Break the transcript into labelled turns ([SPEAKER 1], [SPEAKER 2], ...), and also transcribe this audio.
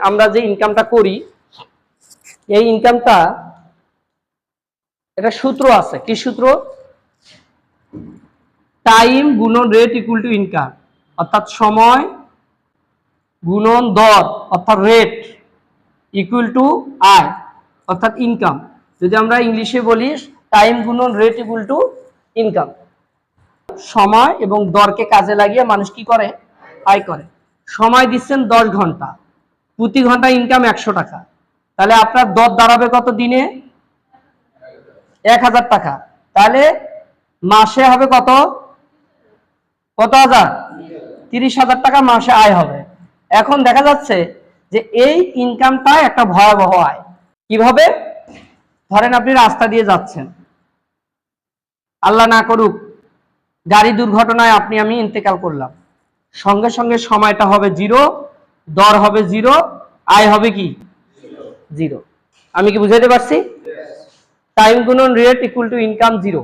[SPEAKER 1] আমরা যে ইনকামটা করি এই ইনকামটা এটা সূত্র আছে। কি সূত্র? টাইম গুণন রেট ইকুয়াল টু ইনকাম, অর্থাৎ সময় গুণন দর অর্থাৎ রেট ইকুয়াল টু আয় অর্থাৎ ইনকাম। যদি আমরা ইংলিশে বলি টাইম গুণন রেট ইকুয়াল টু ইনকাম। সময় এবং দরকে কাজে লাগিয়ে মানুষ কি করে? আয় করে। সময় দিচ্ছেন 10 ঘন্টা, প্রতি ঘন্টা ইনকাম 100 টাকা, তাহলে আপনার দর দাঁড়াবে কত? দিনে 1000 টাকা। তাহলে মাসে হবে কত? কত হাজার? 30,000 টাকা মাসে আয় হবে। এখন দেখা যাচ্ছে যে এই ইনকামটা একটা ভয়াবহ আয়। কিভাবে? ধরেন আপনি রাস্তা দিয়ে যাচ্ছেন, আল্লাহ না করুক গাড়ি দুর্ঘটনায় আপনি আমি ইন্তেকাল করলাম, সঙ্গে সঙ্গে সময়টা হবে 0, দর হবে 0, আয় হবে কি? 0। আমি কি বুঝাইতে পারছি? টাইম গুণন রেট ইকুয়াল টু ইনকাম 0।